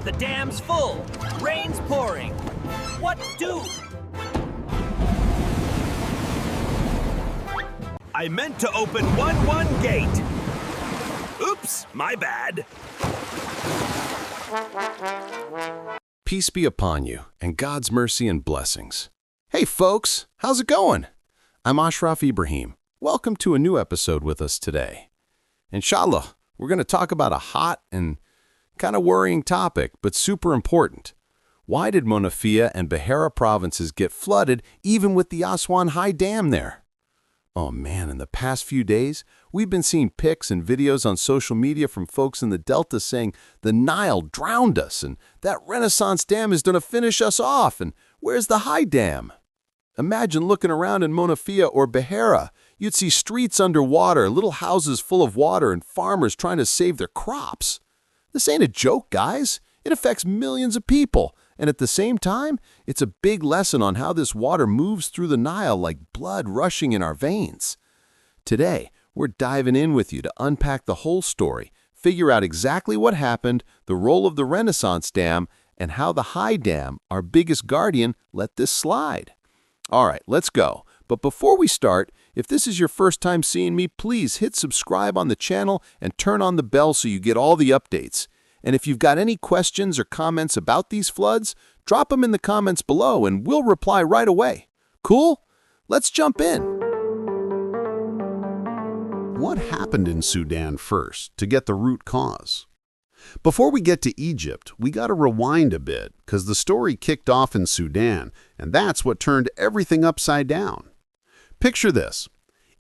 The dam's full. Rain's pouring. What do? I meant to open 1-1 gate. Oops, my bad. Peace be upon you, and God's mercy and blessings. Hey folks, how's it going? I'm Ashraf Ibrahim. Welcome to a new episode with us today. Inshallah, we're going to talk about a hot and kind of worrying topic, but super important. Why did Monufia and Beheira provinces get flooded even with the Aswan High Dam there? Oh man, in the past few days, we've been seeing pics and videos on social media from folks in the Delta saying the Nile drowned us and that Renaissance Dam is going to finish us off, and where's the High Dam? Imagine looking around in Monufia or Beheira. You'd see streets underwater, little houses full of water, and farmers trying to save their crops. This ain't a joke, guys. It affects millions of people. And at the same time, it's a big lesson on how this water moves through the Nile like blood rushing in our veins. Today, we're diving in with you to unpack the whole story, figure out exactly what happened, the role of the Renaissance Dam, and how the High Dam, our biggest guardian, let this slide. All right, let's go. But before we start, if this is your first time seeing me, please hit subscribe on the channel and turn on the bell so you get all the updates. And if you've got any questions or comments about these floods, drop them in the comments below and we'll reply right away. Cool? Let's jump in. What happened in Sudan first to get the root cause? Before we get to Egypt, we got to rewind a bit because the story kicked off in Sudan, and that's what turned everything upside down. Picture this.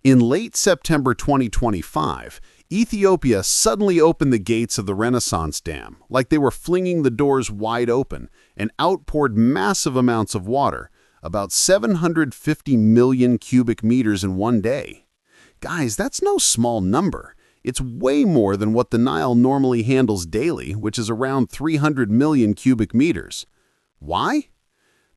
In late September 2025, Ethiopia suddenly opened the gates of the Renaissance Dam, like they were flinging the doors wide open, and outpoured massive amounts of water, about 750 million cubic meters in one day. Guys, that's no small number. It's way more than what the Nile normally handles daily, which is around 300 million cubic meters. Why?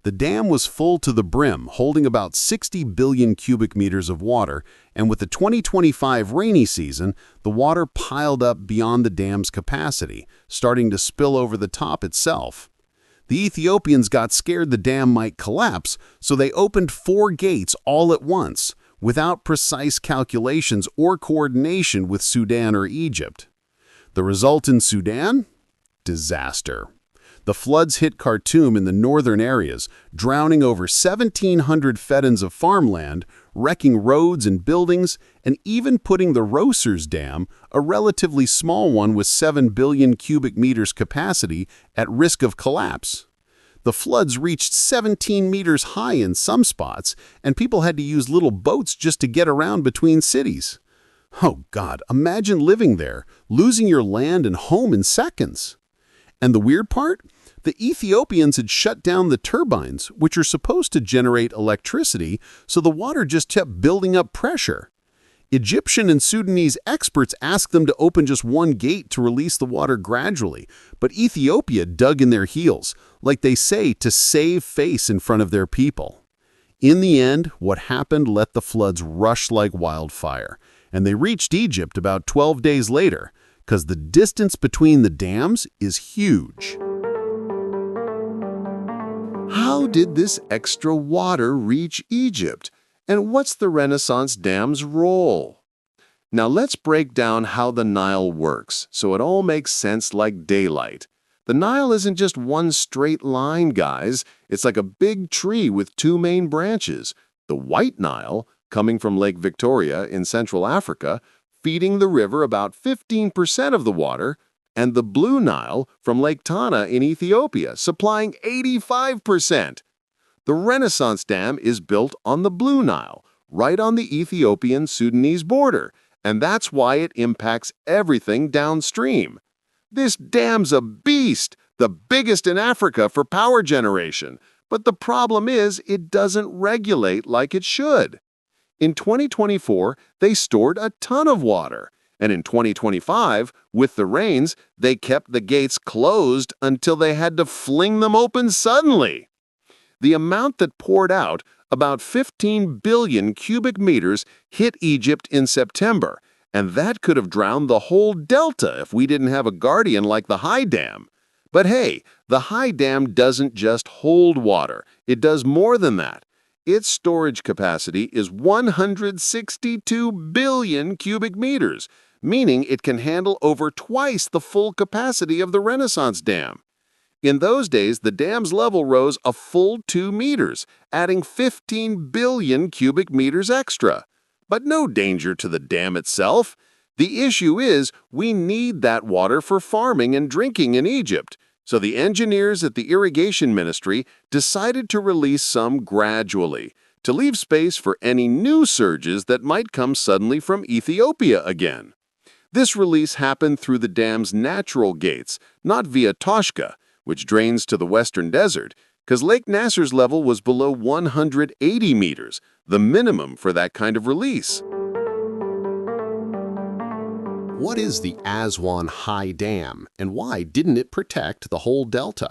The dam was full to the brim, holding about 60 billion cubic meters of water, and with the 2025 rainy season, the water piled up beyond the dam's capacity, starting to spill over the top itself. The Ethiopians got scared the dam might collapse, so they opened 4 gates all at once, without precise calculations or coordination with Sudan or Egypt. The result in Sudan? Disaster. The floods hit Khartoum in the northern areas, drowning over 1,700 feddans of farmland, wrecking roads and buildings, and even putting the Rosers Dam, a relatively small one with 7 billion cubic meters capacity, at risk of collapse. The floods reached 17 meters high in some spots, and people had to use little boats just to get around between cities. Oh God, imagine living there, losing your land and home in seconds. And the weird part? The Ethiopians had shut down the turbines, which are supposed to generate electricity, so the water just kept building up pressure. Egyptian and Sudanese experts asked them to open just one gate to release the water gradually, but Ethiopia dug in their heels, like they say, to save face in front of their people. In the end, what happened let the floods rush like wildfire, and they reached Egypt about 12 days later, because the distance between the dams is huge. How did this extra water reach Egypt? And what's the Renaissance Dam's role? Now let's break down how the Nile works, so it all makes sense like daylight. The Nile isn't just one straight line, guys. It's like a big tree with 2 main branches. The White Nile, coming from Lake Victoria in Central Africa, feeding the river about 15% of the water, and the Blue Nile from Lake Tana in Ethiopia, supplying 85%. The Renaissance Dam is built on the Blue Nile, right on the Ethiopian-Sudanese border, and that's why it impacts everything downstream. This dam's a beast, the biggest in Africa for power generation, but the problem is it doesn't regulate like it should. In 2024, they stored a ton of water, and in 2025, with the rains, they kept the gates closed until they had to fling them open suddenly. The amount that poured out, about 15 billion cubic meters, hit Egypt in September, and that could have drowned the whole delta if we didn't have a guardian like the High Dam. But hey, the High Dam doesn't just hold water. It does more than that. Its storage capacity is 162 billion cubic meters, meaning it can handle over twice the full capacity of the Renaissance Dam. In those days, the dam's level rose a full 2 meters, adding 15 billion cubic meters extra. But no danger to the dam itself. The issue is we need that water for farming and drinking in Egypt. So the engineers at the Irrigation Ministry decided to release some gradually, to leave space for any new surges that might come suddenly from Ethiopia again. This release happened through the dam's natural gates, not via Toshka, which drains to the western desert, because Lake Nasser's level was below 180 meters, the minimum for that kind of release. What is the Aswan High Dam, and why didn't it protect the whole delta?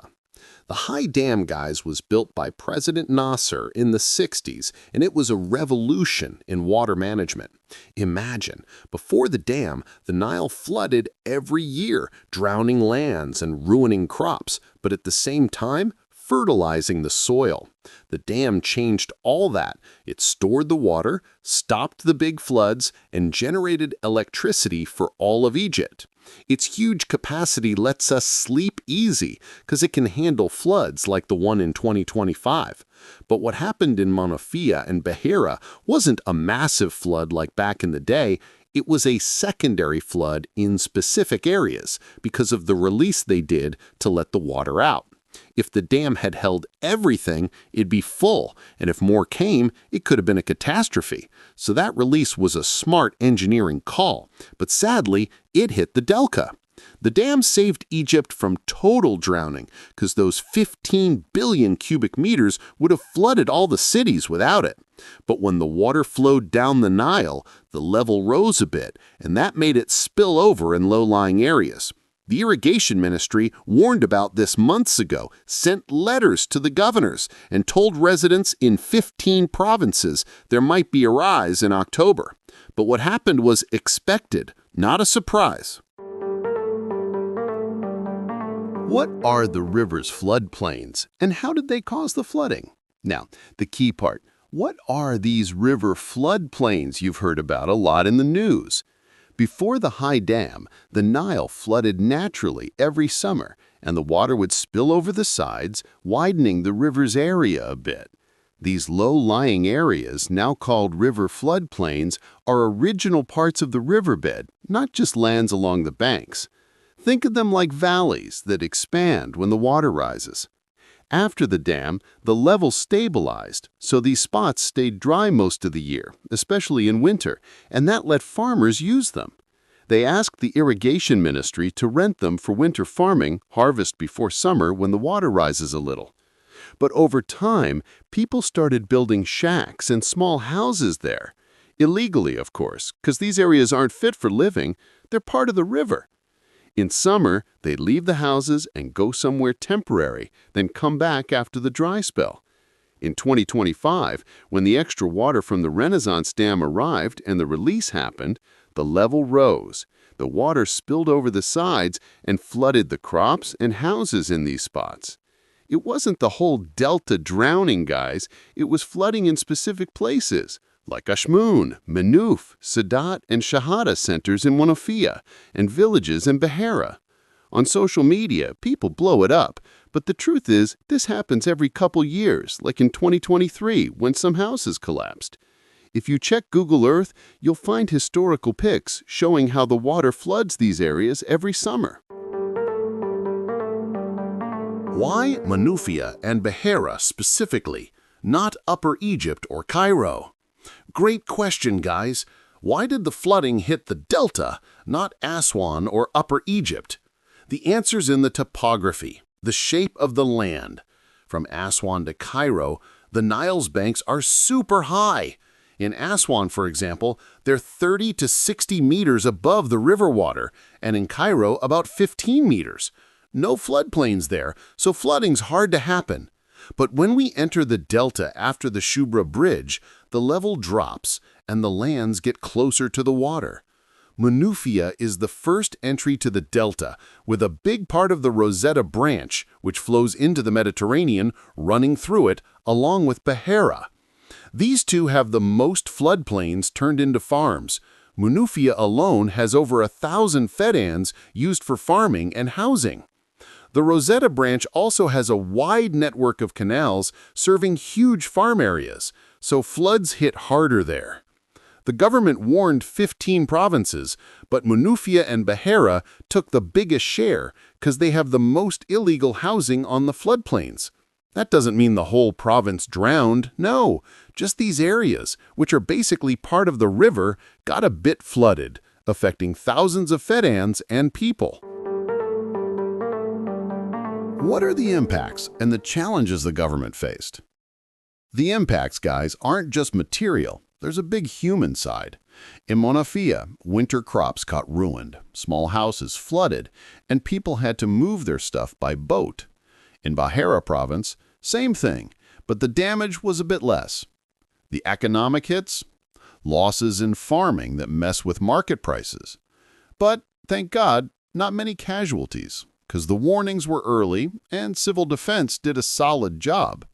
The High Dam, guys, was built by President Nasser in the 60s, and it was a revolution in water management. Imagine, before the dam, the Nile flooded every year, drowning lands and ruining crops, but at the same time, fertilizing the soil. The dam changed all that. It stored the water, stopped the big floods, and generated electricity for all of Egypt. Its huge capacity lets us sleep easy because it can handle floods like the one in 2025. But what happened in Monufia and Beheira wasn't a massive flood like back in the day. It was a secondary flood in specific areas because of the release they did to let the water out. If the dam had held everything, it'd be full, and if more came, it could have been a catastrophe. So that release was a smart engineering call, but sadly, it hit the delta. The dam saved Egypt from total drowning because those 15 billion cubic meters would have flooded all the cities without it. But when the water flowed down the Nile, the level rose a bit, and that made it spill over in low-lying areas. The Irrigation Ministry warned about this months ago, sent letters to the governors, and told residents in 15 provinces there might be a rise in October. But what happened was expected, not a surprise. What are the river's floodplains, and how did they cause the flooding? Now, the key part, what are these river floodplains you've heard about a lot in the news? Before the High Dam, the Nile flooded naturally every summer, and the water would spill over the sides, widening the river's area a bit. These low-lying areas, now called river floodplains, are original parts of the riverbed, not just lands along the banks. Think of them like valleys that expand when the water rises. After the dam, the level stabilized, so these spots stayed dry most of the year, especially in winter, and that let farmers use them. They asked the Irrigation Ministry to rent them for winter farming, harvest before summer when the water rises a little. But over time, people started building shacks and small houses there. Illegally, of course, because these areas aren't fit for living, they're part of the river. In summer, they'd leave the houses and go somewhere temporary, then come back after the dry spell. In 2025, when the extra water from the Renaissance Dam arrived and the release happened, the level rose. The water spilled over the sides and flooded the crops and houses in these spots. It wasn't the whole delta drowning, guys. It was flooding in specific places, like Ashmun, Manuf, Sadat, and Shahada centers in Monufia, and villages in Beheira. On social media, people blow it up, but the truth is, this happens every couple years, like in 2023, when some houses collapsed. If you check Google Earth, you'll find historical pics showing how the water floods these areas every summer. Why Monufia and Beheira specifically, not Upper Egypt or Cairo? Great question, guys. Why did the flooding hit the delta, not Aswan or Upper Egypt? The answer's in the topography, the shape of the land. From Aswan to Cairo, the Nile's banks are super high. In Aswan, for example, they're 30 to 60 meters above the river water, and in Cairo, about 15 meters. No floodplains there, so flooding's hard to happen. But when we enter the delta after the Shubra Bridge, the level drops and the lands get closer to the water. Monufia is the first entry to the delta, with a big part of the Rosetta Branch, which flows into the Mediterranean, running through it, along with Beheira. These two have the most floodplains turned into farms. Monufia alone has over 1,000 fedans used for farming and housing. The Rosetta Branch also has a wide network of canals serving huge farm areas, so floods hit harder there. The government warned 15 provinces, but Monufia and Beheira took the biggest share because they have the most illegal housing on the floodplains. That doesn't mean the whole province drowned, no, just these areas, which are basically part of the river, got a bit flooded, affecting thousands of fedans and people. What are the impacts and the challenges the government faced? The impacts, guys, aren't just material. There's a big human side. In Monufia, winter crops got ruined, small houses flooded, and people had to move their stuff by boat. In Beheira province, same thing, but the damage was a bit less. The economic hits? Losses in farming that mess with market prices. But, thank God, not many casualties, because the warnings were early and civil defense did a solid job.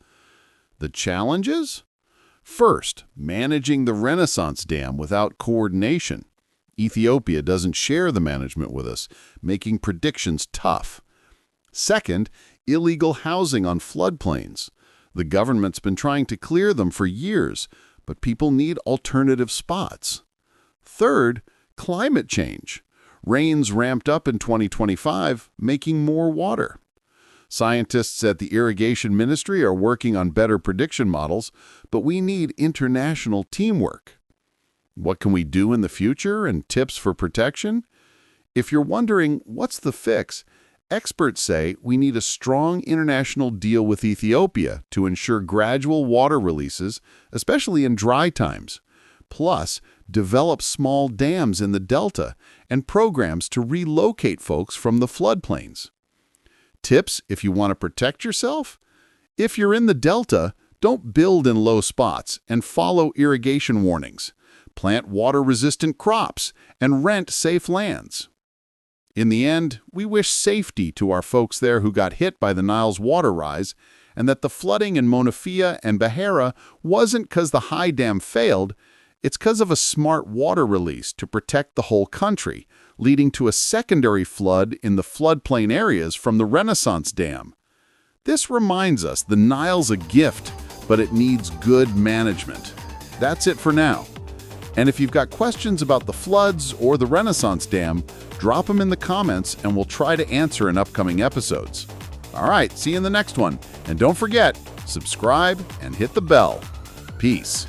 The challenges? First, managing the Renaissance Dam without coordination. Ethiopia doesn't share the management with us, making predictions tough. Second, illegal housing on floodplains. The government's been trying to clear them for years, but people need alternative spots. Third, climate change. Rains ramped up in 2025, making more water. Scientists at the Irrigation Ministry are working on better prediction models, but we need international teamwork. What can we do in the future and tips for protection? If you're wondering what's the fix, experts say we need a strong international deal with Ethiopia to ensure gradual water releases, especially in dry times. Plus, develop small dams in the delta and programs to relocate folks from the floodplains. Tips if you want to protect yourself? If you're in the delta, don't build in low spots and follow irrigation warnings. Plant water-resistant crops and rent safe lands. In the end, we wish safety to our folks there who got hit by the Nile's water rise, and that the flooding in Monufia and Beheira wasn't because the High Dam failed, it's because of a smart water release to protect the whole country, leading to a secondary flood in the floodplain areas from the Renaissance Dam. This reminds us the Nile's a gift, but it needs good management. That's it for now. And if you've got questions about the floods or the Renaissance Dam, drop them in the comments and we'll try to answer in upcoming episodes. All right, see you in the next one. And don't forget, subscribe and hit the bell. Peace.